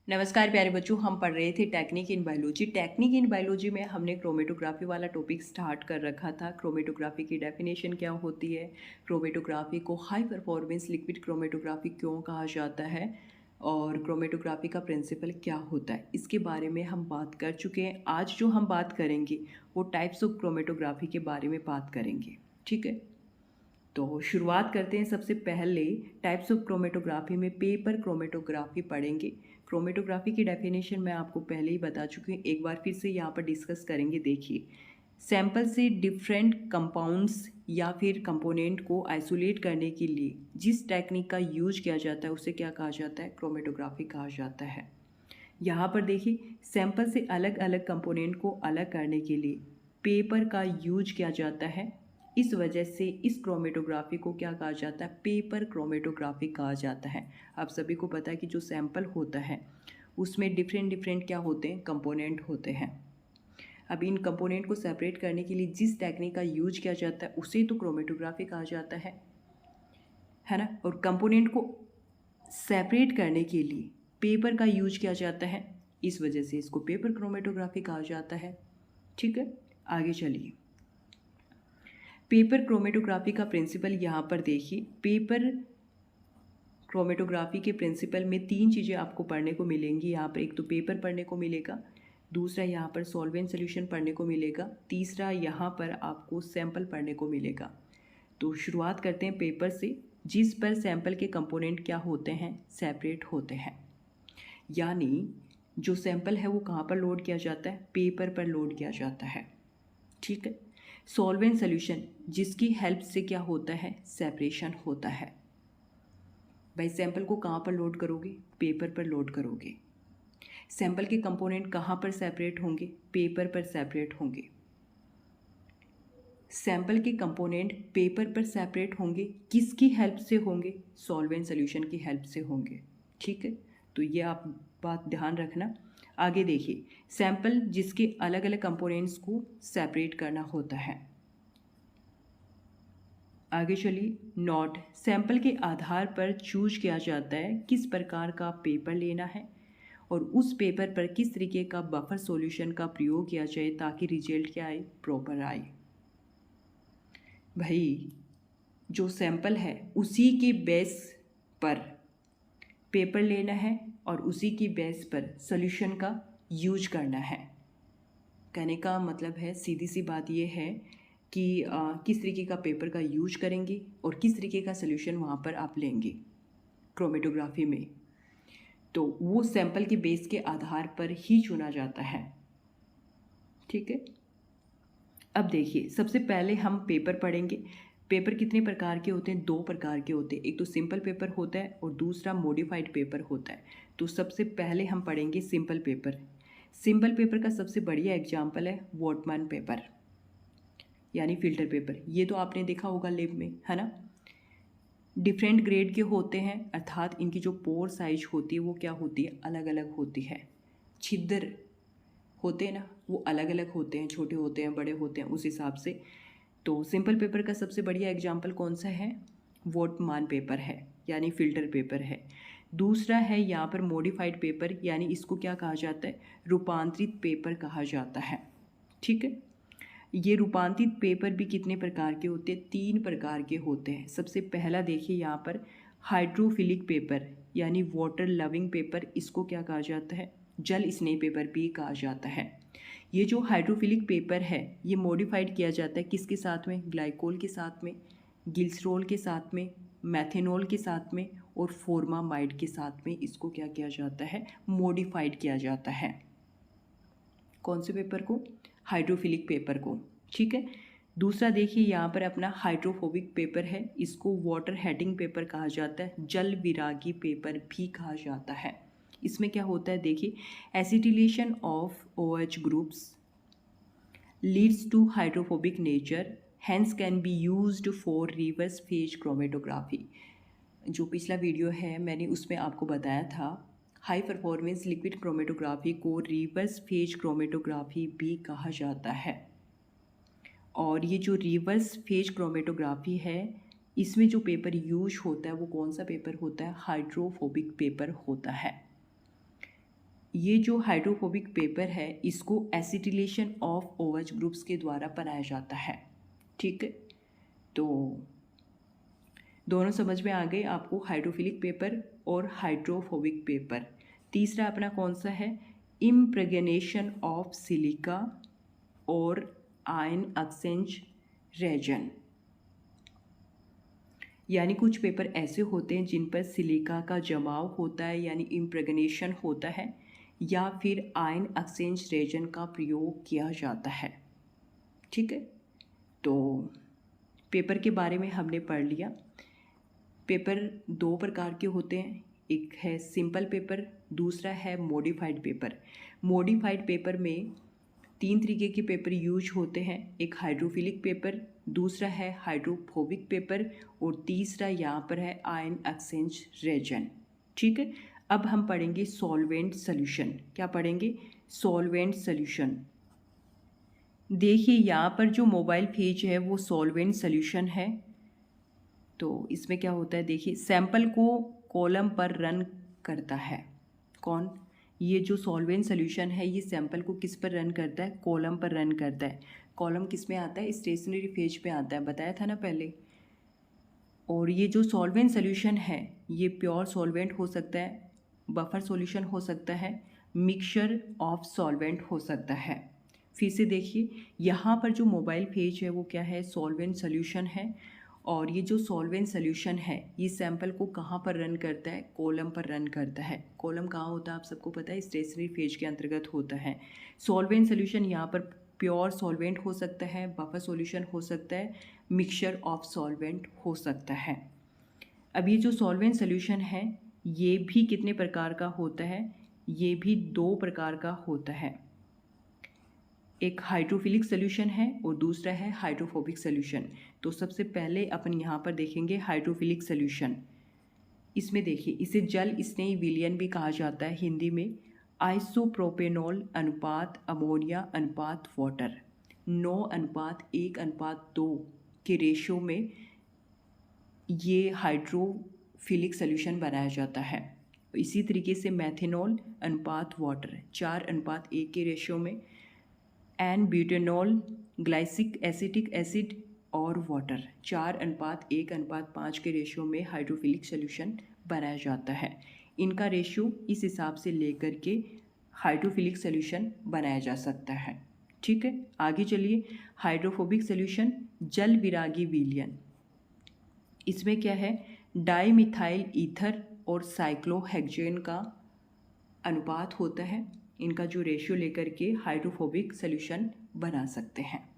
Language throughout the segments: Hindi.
नमस्कार प्यारे बच्चों, हम पढ़ रहे थे technique in biology. Technique in biology में हमने क्रोमेटोग्राफी वाला टॉपिक स्टार्ट कर रखा था। क्रोमेटोग्राफी की डेफिनेशन क्या होती है, क्रोमेटोग्राफी को हाई परफॉर्मेंस लिक्विड क्रोमेटोग्राफी क्यों कहा जाता है और क्रोमेटोग्राफी का प्रिंसिपल क्या होता है, इसके बारे में हम बात कर चुके हैं। आज जो हम बात करेंगे वो टाइप्स ऑफ क्रोमेटोग्राफी के बारे में बात करेंगे। ठीक है, तो शुरुआत करते हैं। सबसे पहले टाइप्स ऑफ क्रोमेटोग्राफी में पेपर क्रोमेटोग्राफी पढ़ेंगे। क्रोमेटोग्राफी की डेफिनेशन मैं आपको पहले ही बता चुकी हूँ, एक बार फिर से यहाँ पर डिस्कस करेंगे। देखिए, सैंपल से डिफरेंट कंपाउंड्स या फिर कंपोनेंट को आइसोलेट करने के लिए जिस टेक्निक का यूज किया जाता है उसे क्या कहा जाता है, क्रोमेटोग्राफी कहा जाता है। यहाँ पर देखिए, सैंपल से अलग अलग कंपोनेंट को अलग करने के लिए पेपर का यूज किया जाता है। इस वजह से इस क्रोमेटोग्राफी को क्या कहा जाता है, पेपर क्रोमेटोग्राफी कहा जाता है। आप सभी को पता है कि जो सैंपल होता है उसमें डिफरेंट डिफरेंट क्या होते हैं, कंपोनेंट होते हैं। अब इन कंपोनेंट को सेपरेट करने के लिए जिस टेक्निक का यूज किया जाता है उसे तो क्रोमेटोग्राफी कहा जाता है ना। और कंपोनेंट को सेपरेट करने के लिए पेपर का यूज किया जाता है, इस वजह से इसको पेपर क्रोमेटोग्राफी कहा जाता है। ठीक है, आगे चलिए। पेपर क्रोमेटोग्राफी का प्रिंसिपल यहाँ पर देखिए। पेपर क्रोमेटोग्राफी के प्रिंसिपल में तीन चीज़ें आपको पढ़ने को मिलेंगी यहाँ पर। एक तो पेपर पढ़ने को मिलेगा, दूसरा यहाँ पर सॉल्वेंट सोल्यूशन पढ़ने को मिलेगा, तीसरा यहाँ पर आपको सैंपल पढ़ने को मिलेगा। तो शुरुआत करते हैं पेपर से, जिस पर सैंपल के कंपोनेंट क्या होते हैं, सेपरेट होते हैं। यानी जो सैंपल है वो कहाँ पर लोड किया जाता है, पेपर पर लोड किया जाता है। ठीक है। सॉल्वेंट सोल्यूशन, जिसकी हेल्प से क्या होता है, सेपरेशन होता है। भाई सैंपल को कहाँ पर लोड करोगे, पेपर पर लोड करोगे। सैंपल के कंपोनेंट कहाँ पर सेपरेट होंगे, पेपर पर सेपरेट होंगे। सैंपल के कंपोनेंट पेपर पर सेपरेट होंगे, किसकी हेल्प से होंगे, सॉल्वेंट सोल्यूशन की हेल्प से होंगे। ठीक है, तो ये आप बात ध्यान रखना। आगे देखिए, सैंपल जिसके अलग अलग कंपोनेंट्स को सेपरेट करना होता है। आगे चलिए। नोट, सैंपल के आधार पर चूज किया जाता है किस प्रकार का पेपर लेना है और उस पेपर पर किस तरीके का बफर सॉल्यूशन का प्रयोग किया जाए ताकि रिजल्ट क्या आए, प्रॉपर आए। भाई जो सैंपल है उसी के बेस पर पेपर लेना है और उसी की बेस पर सॉल्यूशन का यूज करना है। कहने का मतलब है, सीधी सी बात यह है कि किस तरीके का पेपर का यूज करेंगे और किस तरीके का सॉल्यूशन वहाँ पर आप लेंगे क्रोमेटोग्राफी में, तो वो सैंपल के बेस के आधार पर ही चुना जाता है। ठीक है, अब देखिए, सबसे पहले हम पेपर पढ़ेंगे। पेपर कितने प्रकार के होते हैं, दो प्रकार के होते हैं। एक तो सिंपल पेपर होता है और दूसरा मॉडिफाइड पेपर होता है। तो सबसे पहले हम पढ़ेंगे सिंपल पेपर। सिंपल पेपर का सबसे बढ़िया एग्जाम्पल है वॉटमैन पेपर, यानी फिल्टर पेपर। ये तो आपने देखा होगा लैब में, है ना। डिफरेंट ग्रेड के होते हैं, अर्थात इनकी जो पोर साइज होती है वो क्या होती है, अलग अलग होती है। छिद्र होते हैं ना, वो अलग अलग होते हैं, छोटे होते हैं, बड़े होते हैं, उस हिसाब से। तो सिंपल पेपर का सबसे बढ़िया एग्जाम्पल कौन सा है, वॉटमैन पेपर है, यानी फिल्टर पेपर है। दूसरा है यहाँ पर मॉडिफाइड पेपर, यानी इसको क्या कहा जाता है, रूपांतरित पेपर कहा जाता है। ठीक है, ये रूपांतरित पेपर भी कितने प्रकार के होते हैं, तीन प्रकार के होते हैं। सबसे पहला देखिए यहाँ पर हाइड्रोफिलिक पेपर, यानी वाटर लविंग पेपर, इसको क्या कहा जाता है, जल स्नेह पेपर भी कहा जाता है। ये जो हाइड्रोफिलिक पेपर है ये मॉडिफाइड किया जाता है किसके साथ में, ग्लाइकोल के साथ में, ग्लिसरॉल के साथ में, मैथेनॉल के साथ में और फॉर्मामाइड के साथ में। इसको क्या किया जाता है, मॉडिफाइड किया जाता है। कौन से पेपर को, हाइड्रोफिलिक पेपर को। ठीक है, दूसरा देखिए यहाँ पर अपना हाइड्रोफोबिक पेपर है, इसको वाटर हेटिंग पेपर कहा जाता है, जल विरागी पेपर भी कहा जाता है। इसमें क्या होता है देखिए, acetylation of OH groups leads to hydrophobic nature, hence can be used for reverse phase chromatography. जो पिछला वीडियो है मैंने उसमें आपको बताया था, हाई परफॉर्मेंस लिक्विड क्रोमेटोग्राफी को रिवर्स फेज क्रोमेटोग्राफी भी कहा जाता है। और ये जो रिवर्स फेज क्रोमेटोग्राफी है इसमें जो पेपर यूज होता है वो कौन सा पेपर होता है, हाइड्रोफोबिक पेपर होता है। ये जो हाइड्रोफोबिक पेपर है इसको एसिटिलेशन ऑफ OH ग्रुप्स के द्वारा बनाया जाता है। ठीक है, तो दोनों समझ में आ गए आपको, हाइड्रोफिलिक पेपर और हाइड्रोफोबिक पेपर। तीसरा अपना कौन सा है, इम्प्रेगनेशन ऑफ सिलिका और आयन एक्सचेंज रेजन। यानी कुछ पेपर ऐसे होते हैं जिन पर सिलिका का जमाव होता है यानी इम्प्रेगनेशन होता है, या फिर आयन एक्सचेंज रेजन का प्रयोग किया जाता है। ठीक है, तो पेपर के बारे में हमने पढ़ लिया। पेपर दो प्रकार के होते हैं, एक है सिंपल पेपर, दूसरा है मॉडिफाइड पेपर। मॉडिफाइड पेपर में 3 तरीके के पेपर यूज होते हैं, एक हाइड्रोफिलिक पेपर, दूसरा है हाइड्रोफोबिक पेपर और तीसरा यहाँ पर है आयन एक्सचेंज रेजन। ठीक है, अब हम पढ़ेंगे सॉल्वेंट सॉल्यूशन। क्या पढ़ेंगे, सॉल्वेंट सॉल्यूशन। देखिए यहाँ पर जो मोबाइल फेज है वो सॉल्वेंट सॉल्यूशन है। तो इसमें क्या होता है, देखिए सैंपल को कॉलम पर रन करता है। कौन, ये जो सॉल्वेंट सॉल्यूशन है ये सैंपल को किस पर रन करता है, कॉलम पर रन करता है। कॉलम किस में आता है, स्टेशनरी फेज पे आता है, बताया था ना पहले। और ये जो सॉल्वेंट सॉल्यूशन है ये प्योर सॉल्वेंट हो सकता है, बफर सॉल्यूशन हो सकता है, मिक्सचर ऑफ सॉल्वेंट हो सकता है। फिर से देखिए यहाँ पर जो मोबाइल फेज है वो क्या है, सॉल्वेंट सॉल्यूशन है। और ये जो सॉल्वेंट सॉल्यूशन है ये सैंपल को कहाँ पर रन करता है, कॉलम पर रन करता है। कॉलम कहाँ होता है आप सबको पता है, स्टेशनरी फेज के अंतर्गत होता है। सॉल्वेंट सॉल्यूशन यहाँ पर प्योर सॉल्वेंट हो सकता है, बफर सॉल्यूशन हो सकता है, मिक्सचर ऑफ सॉल्वेंट हो सकता है। अब ये जो सॉल्वेंट सॉल्यूशन है ये भी कितने प्रकार का होता है, ये भी 2 प्रकार का होता है। एक हाइड्रोफिलिक सॉल्यूशन है और दूसरा है हाइड्रोफोबिक सॉल्यूशन। तो सबसे पहले अपन यहाँ पर देखेंगे हाइड्रोफिलिक सॉल्यूशन। इसमें देखिए इसे जल स्नेही विलयन भी कहा जाता है हिंदी में। आइसोप्रोपेनॉल अनुपात अमोनिया अनुपात वाटर 9:1:2 के रेशो में ये हाइड्रोफिलिक सॉल्यूशन बनाया जाता है। इसी तरीके से मेथनॉल अनुपात वाटर 4:1 के रेशो में, एन ब्यूटेनॉल ग्लाइसिक एसिटिक एसिड और वाटर 4:1:5 के रेशियो में हाइड्रोफिलिक सॉल्यूशन बनाया जाता है। इनका रेशियो इस हिसाब से लेकर के हाइड्रोफिलिक सॉल्यूशन बनाया जा सकता है। ठीक है, आगे चलिए। हाइड्रोफोबिक सॉल्यूशन जल विरागी विलयन। इसमें क्या है, डाइमिथाइल ईथर और साइक्लोहेक्सेन का अनुपात होता है। इनका जो रेशियो लेकर के हाइड्रोफोबिक सॉल्यूशन बना सकते हैं।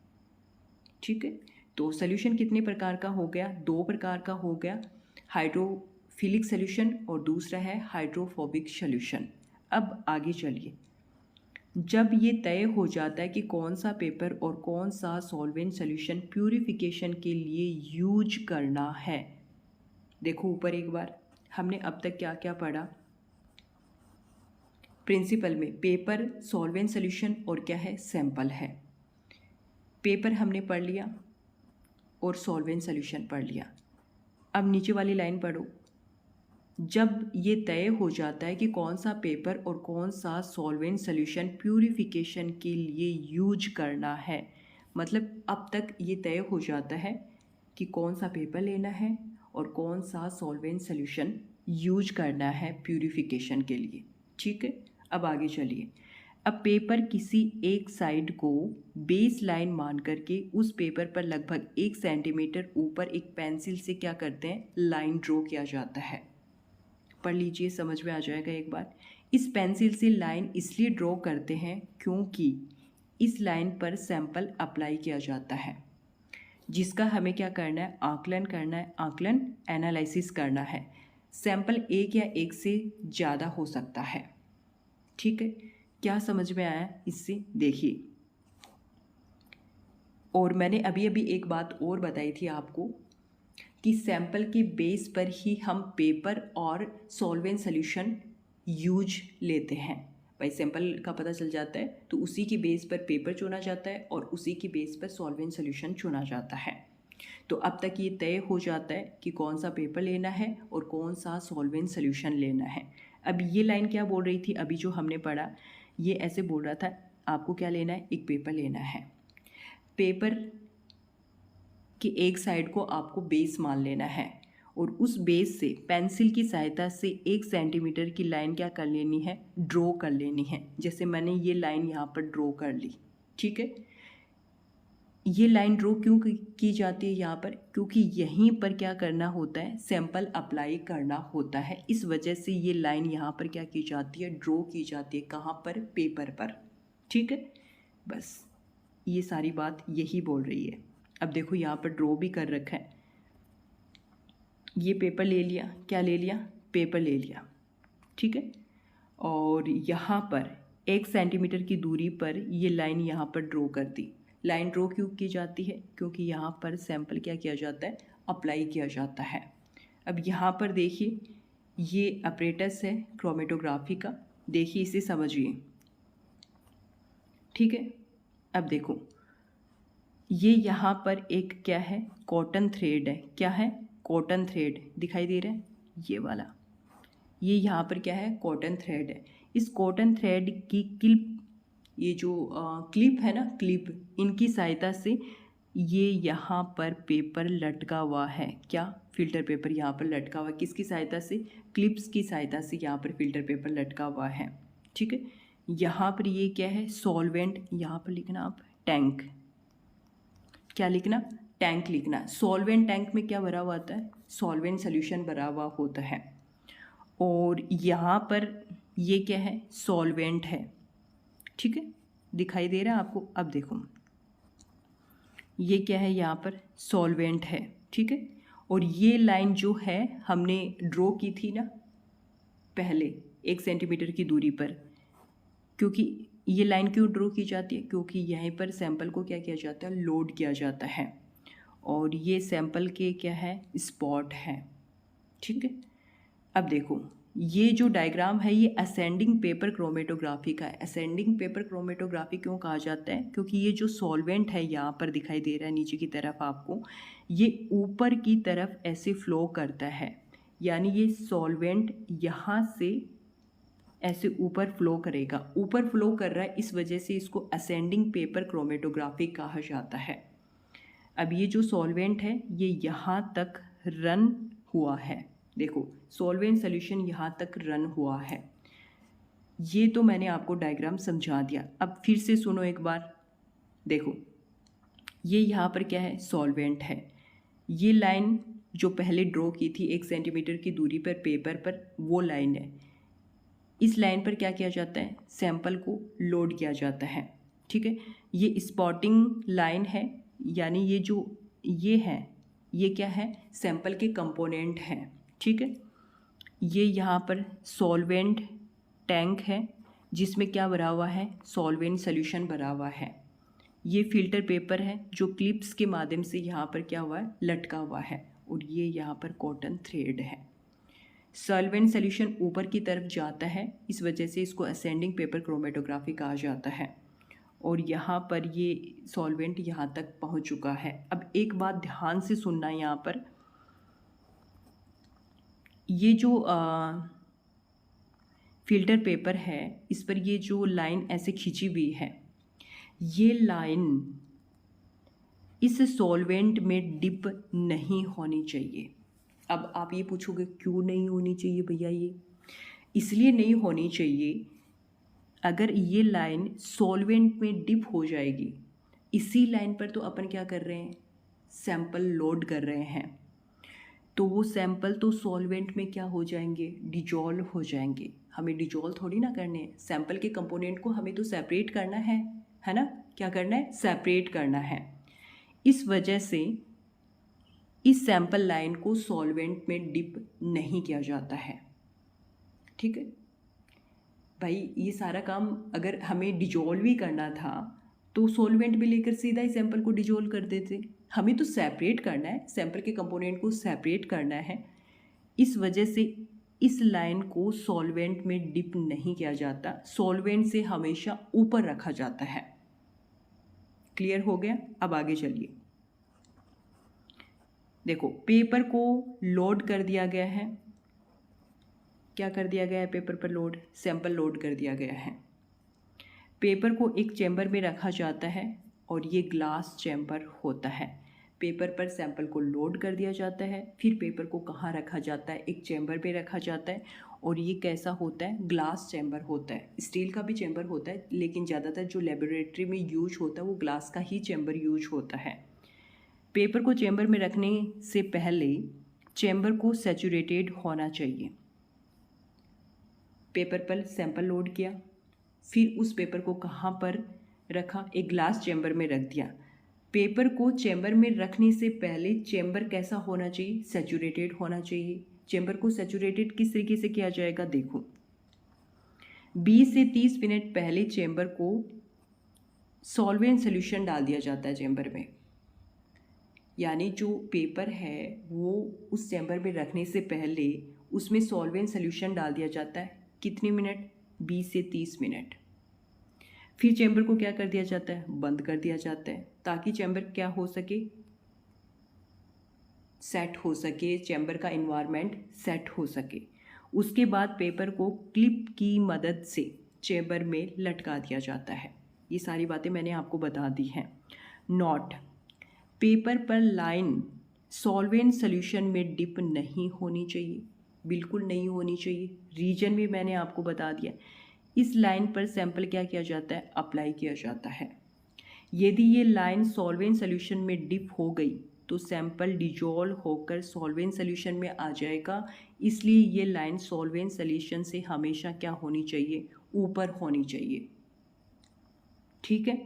ठीक है, तो सॉल्यूशन कितने प्रकार का हो गया, 2 प्रकार का हो गया, हाइड्रोफिलिक सॉल्यूशन और दूसरा है हाइड्रोफोबिक सॉल्यूशन। अब आगे चलिए। जब ये तय हो जाता है कि कौन सा पेपर और कौन सा सॉल्वेंट सॉल्यूशन प्यूरिफिकेशन के लिए यूज करना है, देखो ऊपर एक बार हमने अब तक क्या क्या पढ़ा। प्रिंसिपल में पेपर, सॉल्वेंट सॉल्यूशन और क्या है, सैंपल है। पेपर हमने पढ़ लिया और सॉल्वेंट सॉल्यूशन पढ़ लिया। अब नीचे वाली लाइन पढ़ो। जब ये तय हो जाता है कि कौन सा पेपर और कौन सा सॉल्वेंट सॉल्यूशन प्यूरिफिकेशन के लिए यूज करना है, मतलब अब तक ये तय हो जाता है कि कौन सा पेपर लेना है और कौन सा सॉल्वेंट सॉल्यूशन यूज करना है प्यूरिफिकेशन के लिए। ठीक है, अब आगे चलिए। अब पेपर किसी एक साइड को बेस लाइन मान करके उस पेपर पर लगभग 1 सेंटीमीटर ऊपर एक पेंसिल से क्या करते हैं, लाइन ड्रॉ किया जाता है। पढ़ लीजिए, समझ में आ जाएगा एक बार। इस पेंसिल से लाइन इसलिए ड्रॉ करते हैं क्योंकि इस लाइन पर सैंपल अप्लाई किया जाता है, जिसका हमें क्या करना है, आकलन करना है, आकलन एनालिसिस करना है। सैंपल एक या एक से ज़्यादा हो सकता है। ठीक है, क्या समझ में आया इससे, देखिए। और मैंने अभी अभी एक बात और बताई थी आपको कि सैंपल के बेस पर ही हम पेपर और सॉल्वेंट सॉल्यूशन यूज लेते हैं। भाई सैंपल का पता चल जाता है तो उसी की बेस पर पेपर चुना जाता है और उसी की बेस पर सॉल्वेंट सॉल्यूशन चुना जाता है। तो अब तक ये तय हो जाता है कि कौन सा पेपर लेना है और कौन सा सॉल्वेंट सॉल्यूशन लेना है। अब ये लाइन क्या बोल रही थी, अभी जो हमने पढ़ा ये ऐसे बोल रहा था आपको क्या लेना है, एक पेपर लेना है। पेपर कि एक साइड को आपको बेस मान लेना है और उस बेस से पेंसिल की सहायता से 1 सेंटीमीटर की लाइन क्या कर लेनी है, ड्रॉ कर लेनी है। जैसे मैंने ये लाइन यहाँ पर ड्रॉ कर ली, ठीक है। ये लाइन ड्रॉ क्यों की जाती है यहाँ पर, क्योंकि यहीं पर क्या करना होता है, सैंपल अप्लाई करना होता है। इस वजह से ये लाइन यहाँ पर क्या की जाती है, ड्रॉ की जाती है। कहाँ पर, पेपर पर, ठीक है। बस ये सारी बात यही बोल रही है। अब देखो यहाँ पर ड्रॉ भी कर रखा है, ये पेपर ले लिया, क्या ले लिया, पेपर ले लिया, ठीक है। और यहाँ पर 1 सेंटीमीटर की दूरी पर ये लाइन यहाँ पर ड्रॉ कर दी। लाइन ड्रॉ क्यों की जाती है, क्योंकि यहाँ पर सैंपल क्या किया जाता है, अप्लाई किया जाता है। अब यहाँ पर देखिए ये अपरेटस है क्रोमेटोग्राफी का, देखिए इसे समझिए, ठीक है। अब देखो ये यहाँ पर एक क्या है, कॉटन थ्रेड है, क्या है, कॉटन थ्रेड दिखाई दे रहा है, ये वाला, ये यहाँ पर क्या है, कॉटन थ्रेड है। इस कॉटन थ्रेड की क्लिप, ये जो क्लिप है ना, क्लिप, इनकी सहायता से ये यहाँ पर पेपर लटका हुआ है, क्या, फिल्टर पेपर यहाँ पर लटका हुआ है। किसकी सहायता से, क्लिप्स की सहायता से यहाँ पर फिल्टर पेपर लटका हुआ है, ठीक है। यहाँ पर ये क्या है, सॉल्वेंट, यहाँ पर लिखना आप टैंक, क्या लिखना, टैंक लिखना। सॉल्वेंट टैंक में क्या भरा हुआ होता है, सॉल्वेंट सोल्यूशन भरा हुआ होता है। और यहाँ पर ये क्या है, सॉल्वेंट है, ठीक है, दिखाई दे रहा है आपको। अब देखो ये क्या है, यहाँ पर सॉल्वेंट है, ठीक है। और ये लाइन जो है हमने ड्रॉ की थी ना पहले 1 सेंटीमीटर की दूरी पर, क्योंकि ये लाइन क्यों ड्रॉ की जाती है, क्योंकि यहीं पर सैंपल को क्या किया जाता है, लोड किया जाता है। और ये सैंपल के क्या है, स्पॉट है, ठीक है। अब देखो ये जो डायग्राम है ये असेंडिंग पेपर क्रोमेटोग्राफी का है। असेंडिंग पेपर क्रोमेटोग्राफी क्यों कहा जाता है, क्योंकि ये जो सॉल्वेंट है यहाँ पर दिखाई दे रहा है नीचे की तरफ आपको, ये ऊपर की तरफ ऐसे फ्लो करता है, यानी ये सॉल्वेंट यहाँ से ऐसे ऊपर फ्लो करेगा, ऊपर फ्लो कर रहा है, इस वजह से इसको असेंडिंग पेपर क्रोमेटोग्राफी कहा जाता है। अब ये जो सॉल्वेंट है ये यहाँ तक रन हुआ है, देखो सॉल्वेंट सोल्यूशन यहाँ तक रन हुआ है। ये तो मैंने आपको डायग्राम समझा दिया। अब फिर से सुनो एक बार, देखो ये यहाँ पर क्या है, सॉल्वेंट है। ये लाइन जो पहले ड्रॉ की थी 1 सेंटीमीटर की दूरी पर पेपर पर, वो लाइन है। इस लाइन पर क्या किया जाता है, सैंपल को लोड किया जाता है, ठीक है। ये स्पॉटिंग लाइन है, यानी ये जो ये है ये क्या है, सैंपल के कंपोनेंट हैं, ठीक है। ये यहाँ पर सॉल्वेंट टैंक है जिसमें क्या भरा हुआ है, सॉल्वेंट सोल्यूशन भरा हुआ है। ये फिल्टर पेपर है जो क्लिप्स के माध्यम से यहाँ पर क्या हुआ है, लटका हुआ है। और ये यहाँ पर कॉटन थ्रेड है। सॉल्वेंट सोल्यूशन ऊपर की तरफ जाता है, इस वजह से इसको असेंडिंग पेपर क्रोमेटोग्राफी कहा जाता है। और यहाँ पर ये सॉल्वेंट यहाँ तक पहुँच चुका है। अब एक बात ध्यान से सुनना, यहाँ पर ये जो फिल्टर पेपर है इस पर ये जो लाइन ऐसे खींची हुई है, ये लाइन इस सॉल्वेंट में डिप नहीं होनी चाहिए। अब आप ये पूछोगे क्यों नहीं होनी चाहिए भैया, ये इसलिए नहीं होनी चाहिए, अगर ये लाइन सॉल्वेंट में डिप हो जाएगी, इसी लाइन पर तो अपन क्या कर रहे हैं, सैंपल लोड कर रहे हैं, तो वो सैंपल तो सॉल्वेंट में क्या हो जाएंगे, डिजॉल्व हो जाएंगे। हमें डिजॉल्व थोड़ी ना करने हैं, सैंपल के कंपोनेंट को हमें तो सेपरेट करना है ना, क्या करना है, सेपरेट करना है। इस वजह से इस सैंपल लाइन को सॉल्वेंट में डिप नहीं किया जाता है, ठीक है भाई। ये सारा काम अगर हमें डिजॉल्व ही करना था तो सॉल्वेंट भी लेकर सीधा ही सैंपल को डिजॉल्व कर देते। हमें तो सेपरेट करना है, सैंपल के कंपोनेंट को सेपरेट करना है। इस वजह से इस लाइन को सॉल्वेंट में डिप नहीं किया जाता, सॉल्वेंट से हमेशा ऊपर रखा जाता है। क्लियर हो गया। अब आगे चलिए, देखो पेपर को लोड कर दिया गया है, क्या कर दिया गया है पेपर पर लोड, सैंपल लोड कर दिया गया है। पेपर को एक चैम्बर में रखा जाता है और ये ग्लास चैम्बर होता है। पेपर पर सैंपल को लोड कर दिया जाता है, फिर पेपर को कहाँ रखा जाता है, एक चैम्बर पे रखा जाता है और ये कैसा होता है, ग्लास चैम्बर होता है। स्टील का भी चैम्बर होता है लेकिन ज़्यादातर जो लेबोरेटरी में यूज होता है वो ग्लास का ही चैम्बर यूज होता है। पेपर को चैम्बर में रखने से पहले चैम्बर को सैचुरेटेड होना चाहिए। पेपर पर सैंपल लोड किया, फिर उस पेपर को कहाँ पर रखा, एक ग्लास चैम्बर में रख दिया। पेपर को चैम्बर में रखने से पहले चैम्बर कैसा होना चाहिए, सैचुरेटेड होना चाहिए। चैम्बर को सैचुरेटेड किस तरीके से किया जाएगा, देखो 20 से 30 मिनट पहले चैम्बर को सॉल्वेंट सोल्यूशन डाल दिया जाता है चैम्बर में, यानी जो पेपर है वो उस चैम्बर में रखने से पहले उसमें सॉल्वेंट सोल्यूशन डाल दिया जाता है। कितने मिनट, 20 से 30 मिनट। फिर चैम्बर को क्या कर दिया जाता है, बंद कर दिया जाता है ताकि चैम्बर क्या हो सके, सेट हो सके, चैम्बर का इन्वायरमेंट सेट हो सके। उसके बाद पेपर को क्लिप की मदद से चैम्बर में लटका दिया जाता है। ये सारी बातें मैंने आपको बता दी हैं। नोट, पेपर पर लाइन सॉल्वेंट सोल्यूशन में डिप नहीं होनी चाहिए, बिल्कुल नहीं होनी चाहिए। रीजन भी मैंने आपको बता दिया। इस लाइन पर सैंपल क्या किया जाता है, अप्लाई किया जाता है। यदि ये लाइन सॉल्वेंट सोल्यूशन में डिप हो गई तो सैंपल डिजोल्व होकर सॉल्वेंट सोल्यूशन में आ जाएगा, इसलिए ये लाइन सॉल्वेंट सोल्यूशन से हमेशा क्या होनी चाहिए, ऊपर होनी चाहिए। ठीक है,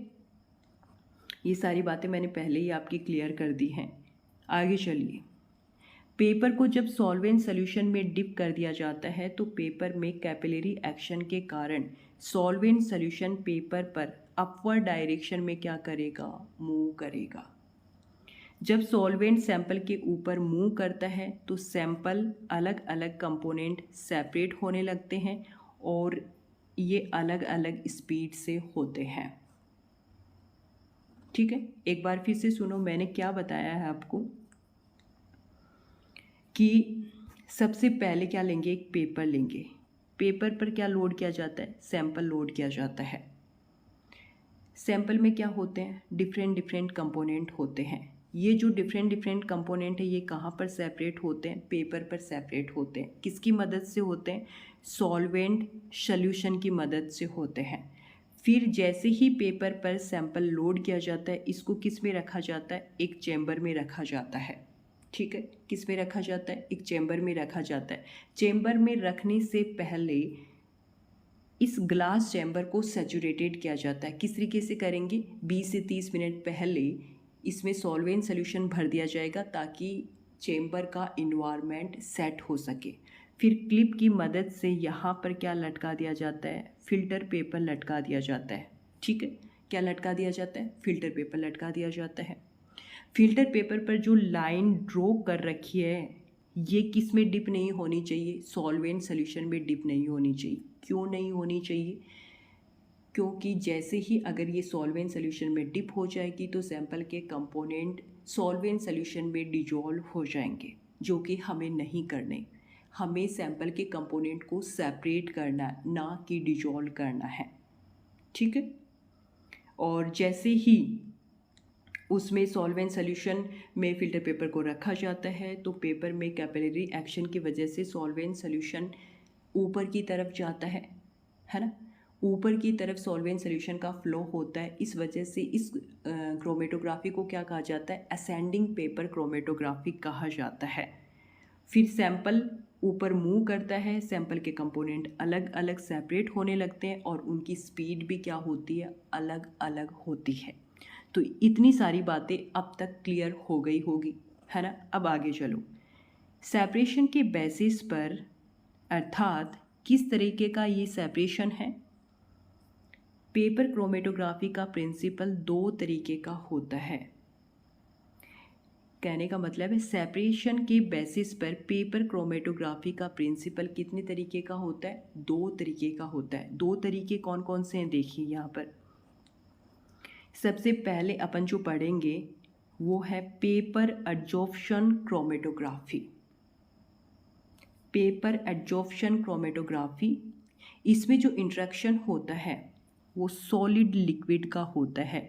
ये सारी बातें मैंने पहले ही आपकी क्लियर कर दी हैं। आगे चलिए, पेपर को जब सॉल्वेंट सोल्यूशन में डिप कर दिया जाता है तो पेपर में कैपिलरी एक्शन के कारण सॉल्वेंट सोल्यूशन पेपर पर अपवर्ड डायरेक्शन में क्या करेगा, मूव करेगा। जब सॉल्वेंट सैंपल के ऊपर मूव करता है तो सैंपल अलग अलग कंपोनेंट सेपरेट होने लगते हैं और ये अलग अलग स्पीड से होते हैं। ठीक है, एक बार फिर से सुनो, मैंने क्या बताया है आपको कि सबसे पहले क्या लेंगे, एक पेपर लेंगे। पेपर पर क्या लोड किया जाता है, सैंपल लोड किया जाता है। सैंपल में क्या होते हैं, डिफरेंट डिफरेंट कंपोनेंट होते हैं। ये जो डिफरेंट डिफरेंट कंपोनेंट है ये कहाँ पर सेपरेट होते हैं, पेपर पर सेपरेट होते हैं। किसकी मदद से होते हैं, सॉल्वेंट सॉल्यूशन की मदद से होते हैं। फिर जैसे ही पेपर पर सैंपल लोड किया जाता है इसको किस में रखा जाता है, एक चैम्बर में रखा जाता है। ठीक है, किस में रखा जाता है, एक चैम्बर में रखा जाता है। चैम्बर में रखने से पहले इस ग्लास चैम्बर को सैचुरेटेड किया जाता है। किस तरीके से करेंगे, 20 से 30 मिनट पहले इसमें सॉल्वेंट सोल्यूशन भर दिया जाएगा ताकि चैम्बर का इन्वायरमेंट सेट हो सके। फिर क्लिप की मदद से यहाँ पर क्या लटका दिया जाता है, फिल्टर पेपर लटका दिया जाता है। ठीक है, क्या लटका दिया जाता है, फिल्टर पेपर लटका दिया जाता है। फिल्टर पेपर पर जो लाइन ड्रॉ कर रखी है ये किस में डिप नहीं होनी चाहिए, सॉल्वेंट सोल्यूशन में डिप नहीं होनी चाहिए। क्यों नहीं होनी चाहिए, क्योंकि जैसे ही अगर ये सॉल्वेंट सोल्यूशन में डिप हो जाएगी तो सैंपल के कंपोनेंट सॉल्वेंट सोल्यूशन में डिजोल्व हो जाएंगे, जो कि हमें नहीं करने। हमें सैंपल के कंपोनेंट को सेपरेट करना है, ना कि डिजोल्व करना है। ठीक है, और जैसे ही उसमें सॉल्वेंट सोल्यूशन में फिल्टर पेपर को रखा जाता है तो पेपर में कैपिलरी एक्शन की वजह से सॉल्वेंट सोल्यूशन ऊपर की तरफ जाता है ना, ऊपर की तरफ सॉल्वेंट सोल्यूशन का फ्लो होता है। इस वजह से इस क्रोमेटोग्राफी को क्या कहा जाता है, असेंडिंग पेपर क्रोमेटोग्राफी कहा जाता है। फिर सैंपल ऊपर मूव करता है, सैंपल के कंपोनेंट अलग अलग सेपरेट होने लगते हैं और उनकी स्पीड भी क्या होती है, अलग अलग होती है। तो इतनी सारी बातें अब तक क्लियर हो गई होगी, है ना। अब आगे चलो, सेपरेशन के बेसिस पर अर्थात किस तरीके का ये सेपरेशन है। पेपर क्रोमेटोग्राफी का प्रिंसिपल दो तरीके का होता है। कहने का मतलब है सेपरेशन के बेसिस पर पेपर क्रोमेटोग्राफी का प्रिंसिपल कितने तरीके का होता है, दो तरीके का होता है। दो तरीके कौन कौन से हैं, देखिए यहाँ पर। सबसे पहले अपन जो पढ़ेंगे वो है paper adsorption chromatography. Paper adsorption chromatography, इसमें जो इंटरेक्शन होता है वो सॉलिड लिक्विड का होता है,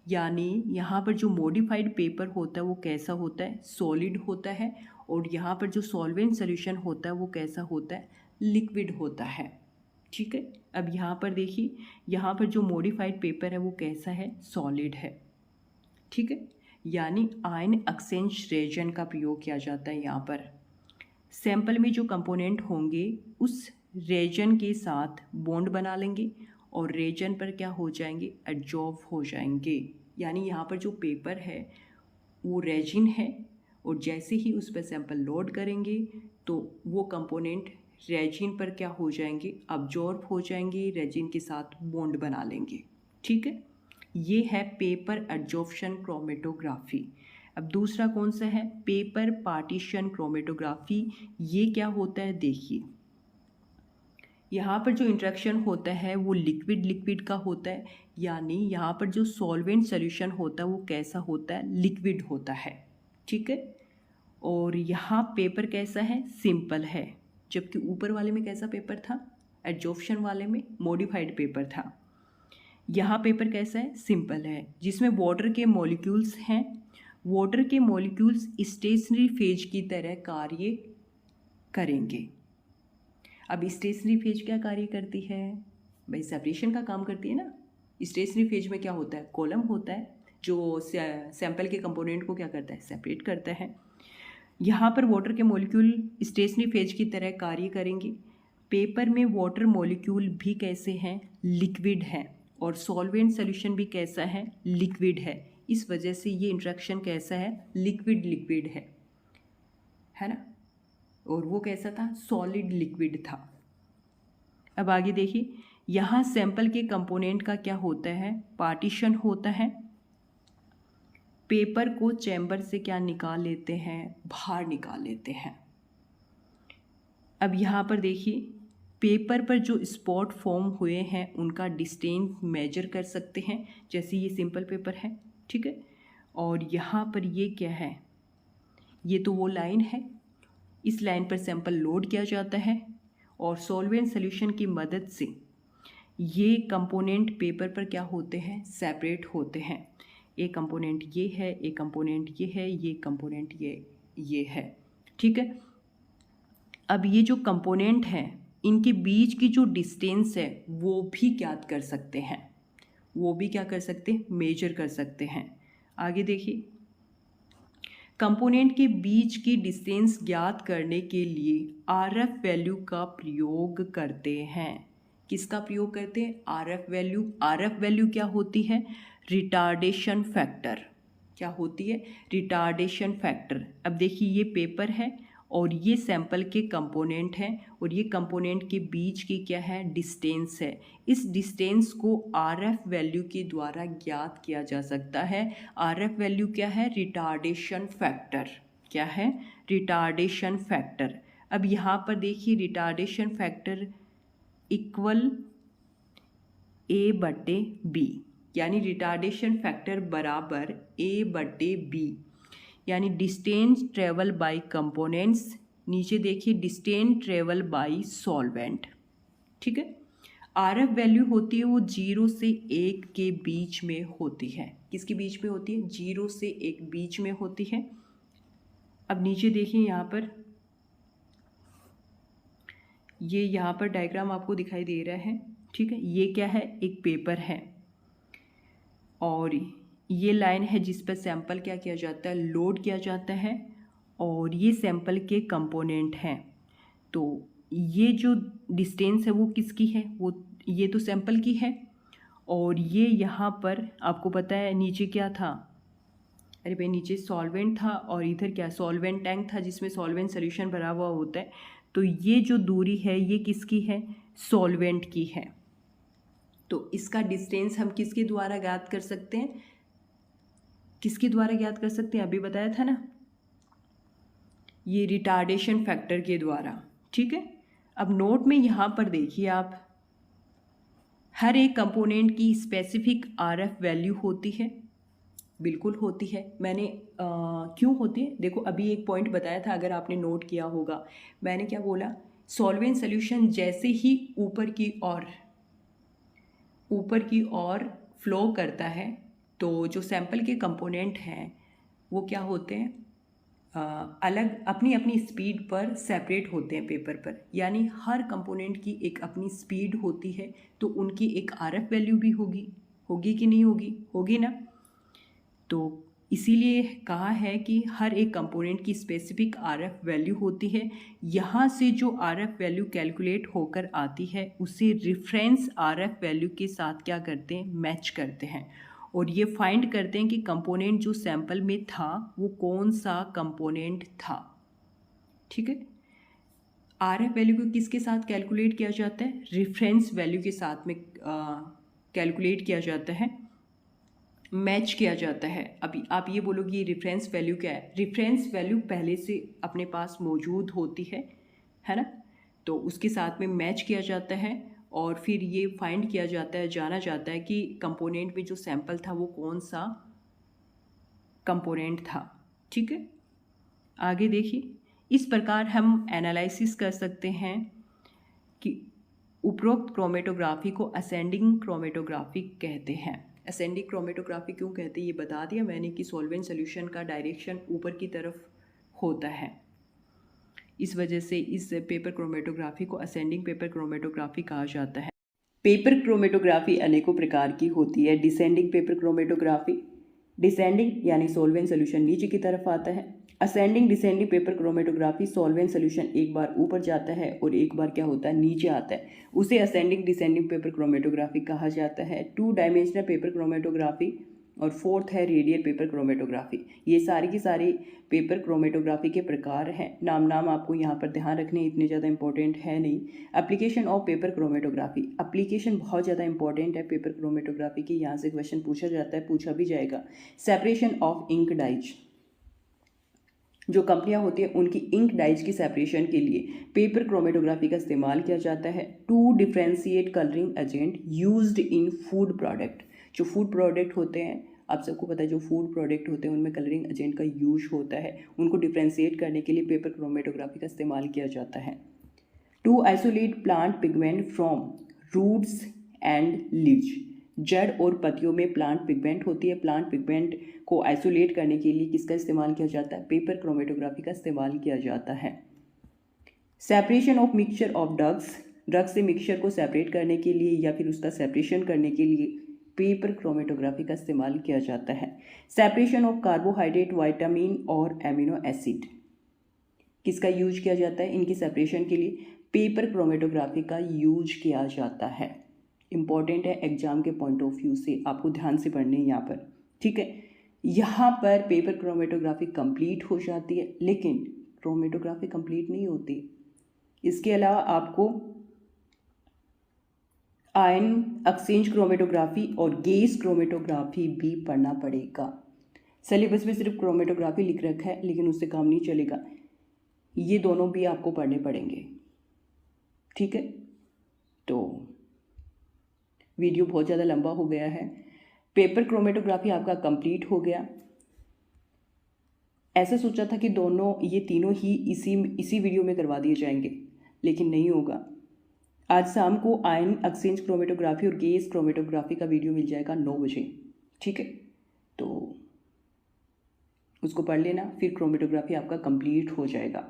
यानी यहाँ पर जो मॉडिफाइड पेपर होता है वो कैसा होता है, सॉलिड होता है, और यहाँ पर जो सॉल्वेंट सोल्यूशन होता है वो कैसा होता है, लिक्विड होता है। ठीक है, अब यहाँ पर देखिए, यहाँ पर जो मॉडिफाइड पेपर है वो कैसा है, सॉलिड है। ठीक है, यानी आयन एक्सचेंज रेजन का प्रयोग किया जाता है। यहाँ पर सैंपल में जो कंपोनेंट होंगे उस रेजन के साथ बॉन्ड बना लेंगे और रेजन पर क्या हो जाएंगे, एडजॉर्ब हो जाएंगे। यानी यहाँ पर जो पेपर है वो रेजिन है, और जैसे ही उस पर सैंपल लोड करेंगे तो वो कंपोनेंट रेजिन पर क्या हो जाएंगे, अब्जॉर्ब हो जाएंगे, रेजिन के साथ बॉन्ड बना लेंगे। ठीक है, ये है पेपर एडजॉर्प्शन क्रोमेटोग्राफी। अब दूसरा कौन सा है, पेपर पार्टीशन क्रोमेटोग्राफी। ये क्या होता है, देखिए यहाँ पर जो इंटरेक्शन होता है वो लिक्विड लिक्विड का होता है, यानी यहाँ पर जो सॉल्वेंट सॉल्यूशन होता है वो कैसा होता है, लिक्विड होता है। ठीक है, और यहाँ पेपर कैसा है, सिंपल है, जबकि ऊपर वाले में कैसा पेपर था, एडजॉर्प्शन वाले में मॉडिफाइड पेपर था। यहाँ पेपर कैसा है, सिंपल है, जिसमें वाटर के मॉलिक्यूल्स हैं। वाटर के मॉलिक्यूल्स स्टेशनरी फेज की तरह कार्य करेंगे। अब स्टेशनरी फेज क्या कार्य करती है, भाई सेपरेशन का काम करती है ना। स्टेशनरी फेज में क्या होता है, कॉलम होता है जो सैंपल के कंपोनेंट को क्या करता है, सेपरेट करता है। यहाँ पर वाटर के मॉलिक्यूल स्टेशनरी फेज की तरह कार्य करेंगे। पेपर में वाटर मॉलिक्यूल भी कैसे हैं, लिक्विड है, और सॉल्वेंट सॉल्यूशन भी कैसा है, लिक्विड है। इस वजह से ये इंट्रैक्शन कैसा है, लिक्विड लिक्विड है ना, और वो कैसा था, सॉलिड लिक्विड था। अब आगे देखिए, यहाँ सैंपल के कंपोनेंट का क्या होता है, पार्टीशन होता है। पेपर को चैम्बर से क्या निकाल लेते हैं, बाहर निकाल लेते हैं। अब यहाँ पर देखिए, पेपर पर जो स्पॉट फॉर्म हुए हैं उनका डिस्टेंस मेजर कर सकते हैं, जैसे ये सिंपल पेपर है। ठीक है, और यहाँ पर ये क्या है, ये तो वो लाइन है, इस लाइन पर सैंपल लोड किया जाता है और सॉल्वेंट सॉल्यूशन की मदद से ये कंपोनेंट पेपर पर क्या होते हैं, सेपरेट होते हैं। एक कंपोनेंट ये है, एक कंपोनेंट ये है, ये कंपोनेंट ये है। ठीक है, अब ये जो कंपोनेंट हैं इनके बीच की जो डिस्टेंस है वो भी ज्ञात कर सकते हैं, वो भी क्या कर सकते हैं, मेजर कर सकते हैं। आगे देखिए, कंपोनेंट के बीच की डिस्टेंस ज्ञात करने के लिए आरएफ वैल्यू का प्रयोग करते हैं। किसका प्रयोग करते हैं, आरएफ वैल्यू। आरएफ वैल्यू क्या होती है, रिटार्डेशन फैक्टर। क्या होती है, रिटार्डेशन फैक्टर। अब देखिए, ये पेपर है और ये सैंपल के कंपोनेंट हैं, और ये कंपोनेंट के बीच की क्या है, डिस्टेंस है। इस डिस्टेंस को आरएफ वैल्यू के द्वारा ज्ञात किया जा सकता है। आरएफ वैल्यू क्या है, रिटार्डेशन फैक्टर। क्या है, रिटार्डेशन फैक्टर। अब यहाँ पर देखिए, रिटार्डेशन फैक्टर इक्वल A/B, यानी रिटार्डेशन फैक्टर बराबर A/B, यानी डिस्टेंस ट्रेवल बाय कंपोनेंट्स। नीचे देखिए, डिस्टेंस ट्रेवल बाय सॉल्वेंट। ठीक है, आरएफ वैल्यू होती है वो 0 से 1 के बीच में होती है। किसके बीच में होती है, 0 से 1 बीच में होती है। अब नीचे देखिए, यहाँ पर डायग्राम आपको दिखाई दे रहा है। ठीक है, ये क्या है, एक पेपर है, और ये लाइन है जिस पर सैंपल क्या किया जाता है, लोड किया जाता है, और ये सैंपल के कंपोनेंट हैं। तो ये जो डिस्टेंस है वो किसकी है, वो ये तो सैंपल की है, और ये यहाँ पर आपको पता है नीचे क्या था, अरे भाई नीचे सॉल्वेंट था, और इधर क्या, सॉल्वेंट टैंक था जिसमें सॉल्वेंट सोल्यूशन भरा हुआ होता है। तो ये जो दूरी है ये किसकी है, सॉल्वेंट की है। तो इसका डिस्टेंस हम किसके द्वारा ज्ञात कर सकते हैं, किसके द्वारा ज्ञात कर सकते हैं, अभी बताया था ना, ये रिटार्डेशन फैक्टर के द्वारा। ठीक है, अब नोट में यहाँ पर देखिए आप, हर एक कंपोनेंट की स्पेसिफिक आरएफ वैल्यू होती है। बिल्कुल होती है। मैंने क्यों होती है, देखो अभी एक पॉइंट बताया था, अगर आपने नोट किया होगा, मैंने क्या बोला, सॉल्वेंट सोल्यूशन जैसे ही ऊपर की ओर फ्लो करता है तो जो सैंपल के कंपोनेंट हैं वो क्या होते हैं, अलग अपनी अपनी स्पीड पर सेपरेट होते हैं पेपर पर। यानी हर कंपोनेंट की एक अपनी स्पीड होती है, तो उनकी एक आरएफ वैल्यू भी होगी। होगी कि नहीं होगी? होगी ना। तो इसीलिए कहा है कि हर एक कंपोनेंट की स्पेसिफिक आरएफ वैल्यू होती है। यहाँ से जो आरएफ वैल्यू कैलकुलेट होकर आती है उसे रेफरेंस आरएफ वैल्यू के साथ क्या करते हैं, मैच करते हैं, और ये फाइंड करते हैं कि कंपोनेंट जो सैंपल में था वो कौन सा कंपोनेंट था। ठीक है। आरएफ वैल्यू को किसके साथ कैलकुलेट किया जाता है? रेफरेंस वैल्यू के साथ में कैलकुलेट किया जाता है, मैच किया जाता है। अभी आप ये बोलोगे ये रेफरेंस वैल्यू क्या है? रेफरेंस वैल्यू पहले से अपने पास मौजूद होती है ना। तो उसके साथ में मैच किया जाता है और फिर ये फाइंड किया जाता है, जाना जाता है कि कंपोनेंट में जो सैंपल था वो कौन सा कंपोनेंट था। ठीक है, आगे देखिए। इस प्रकार हम एनालिसिस कर सकते हैं कि उपरोक्त क्रोमेटोग्राफी को असेंडिंग क्रोमेटोग्राफी कहते हैं। असेंडिंग क्रोमेटोग्राफी क्यों कहते हैं ये बता दिया मैंने कि सॉल्वेंट सोल्यूशन का डायरेक्शन ऊपर की तरफ होता है, इस वजह से इस पेपर क्रोमेटोग्राफी को असेंडिंग पेपर क्रोमेटोग्राफी कहा जाता है। पेपर क्रोमेटोग्राफी अनेकों प्रकार की होती है। डिसेंडिंग पेपर क्रोमेटोग्राफी, डिसेंडिंग यानी सॉल्वेंट सोल्यूशन नीचे की तरफ आता है। Ascending descending paper chromatography, solvent solution एक बार ऊपर जाता है और एक बार क्या होता है, नीचे आता है, उसे असेंडिंग डिसेंडिंग पेपर क्रोमेटोग्राफी कहा जाता है। 2 डायमेंशनल पेपर क्रोमेटोग्राफी और फोर्थ है रेडियल पेपर क्रोमेटोग्राफी। ये सारी की सारी पेपर क्रोमेटोग्राफी के प्रकार हैं। नाम आपको यहाँ पर ध्यान रखने, इतने ज़्यादा इंपॉर्टेंट है नहीं। Application of paper chromatography, application बहुत ज़्यादा इंपॉर्टेंट है पेपर क्रोमेटोग्राफी की, यहाँ से क्वेश्चन पूछा जाता है, पूछा भी जाएगा। सेपरेशन ऑफ इंक डाइज, जो कंपनियां होती हैं उनकी इंक डाइज की सेपरेशन के लिए पेपर क्रोमेटोग्राफी का इस्तेमाल किया जाता है। 2 differentiate colouring agent used in food product, जो फूड प्रोडक्ट होते हैं, आप सबको पता है जो फूड प्रोडक्ट होते हैं उनमें कलरिंग एजेंट का यूज होता है, उनको डिफ्रेंशिएट करने के लिए पेपर क्रोमेटोग्राफी का इस्तेमाल किया जाता है। 2 isolate plant pigment from roots and leaves, जड़ और पत्तियों में प्लांट पिगमेंट होती है, प्लांट पिगमेंट को आइसोलेट करने के लिए किसका इस्तेमाल किया जाता है? पेपर क्रोमेटोग्राफी का इस्तेमाल किया जाता है। Separation of mixture of drugs, drug से मिक्सचर को सेपरेट करने के लिए या फिर उसका सेपरेशन करने के लिए पेपर क्रोमेटोग्राफी का इस्तेमाल किया जाता है। सेपरेशन ऑफ कार्बोहाइड्रेट, विटामिन और एमिनो एसिड, किसका यूज किया जाता है इनकी सेपरेशन के लिए? पेपर क्रोमेटोग्राफी का यूज किया जाता है। इंपॉर्टेंट है एग्जाम के पॉइंट ऑफ व्यू से, आपको ध्यान से पढ़ने यहाँ पर। ठीक है, यहाँ पर पेपर क्रोमेटोग्राफी कंप्लीट हो जाती है, लेकिन क्रोमेटोग्राफी कंप्लीट नहीं होती। इसके अलावा आपको आयन एक्सचेंज क्रोमेटोग्राफी और गैस क्रोमेटोग्राफी भी पढ़ना पड़ेगा। सिलेबस में सिर्फ क्रोमेटोग्राफी लिख रखा है लेकिन उससे काम नहीं चलेगा, ये दोनों भी आपको पढ़ने पड़ेंगे। ठीक है, तो वीडियो बहुत ज़्यादा लंबा हो गया है। पेपर क्रोमेटोग्राफी आपका कंप्लीट हो गया। ऐसा सोचा था कि दोनों ये तीनों ही इसी वीडियो में करवा दिए जाएंगे, लेकिन नहीं होगा। आज शाम को आयन एक्सचेंज क्रोमेटोग्राफी और गैस क्रोमेटोग्राफी का वीडियो मिल जाएगा 9 बजे। ठीक है, तो उसको पढ़ लेना, फिर क्रोमेटोग्राफी आपका कंप्लीट हो जाएगा।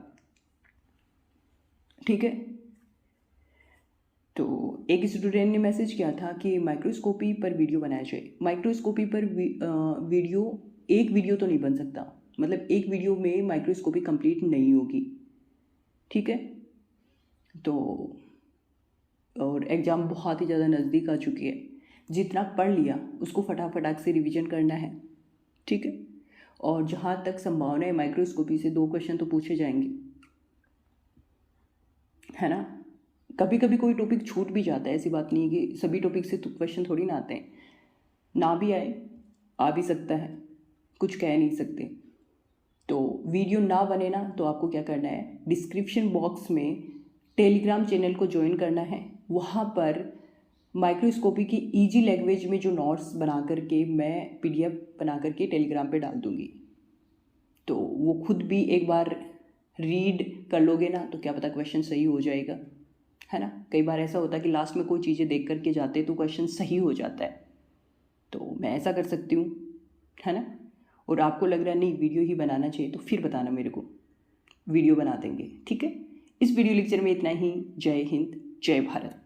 ठीक है, तो एक स्टूडेंट ने मैसेज किया था कि माइक्रोस्कोपी पर वीडियो बनाया जाए। माइक्रोस्कोपी पर वीडियो, एक वीडियो तो नहीं बन सकता, मतलब एक वीडियो में माइक्रोस्कोपी कंप्लीट नहीं होगी। ठीक है, तो और एग्ज़ाम बहुत ही ज़्यादा नज़दीक आ चुकी है, जितना पढ़ लिया उसको फटाफट से रिवीजन करना है। ठीक है, और जहाँ तक संभावना है माइक्रोस्कोपी से 2 क्वेश्चन तो पूछे जाएंगे, है ना। कभी कभी कोई टॉपिक छूट भी जाता है, ऐसी बात नहीं है कि सभी टॉपिक से तो क्वेश्चन थोड़ी ना आते हैं, ना भी आए, आ भी सकता है, कुछ कह नहीं सकते। तो वीडियो ना बने ना तो आपको क्या करना है, डिस्क्रिप्शन बॉक्स में टेलीग्राम चैनल को ज्वाइन करना है। वहाँ पर माइक्रोस्कोपी की ईजी लैंग्वेज में जो नोट्स बना करके मैं PDF बना करके टेलीग्राम पे डाल दूँगी, तो वो खुद भी एक बार रीड कर लोगे ना तो क्या पता क्वेश्चन सही हो जाएगा, है ना। कई बार ऐसा होता है कि लास्ट में कोई चीज़ें देख करके जाते तो क्वेश्चन सही हो जाता है, तो मैं ऐसा कर सकती हूँ, है ना। और आपको लग रहा है नहीं वीडियो ही बनाना चाहिए तो फिर बताना मेरे को, वीडियो बना देंगे, ठीक है। इस वीडियो लेक्चर में इतना ही। जय हिंद, जय भारत।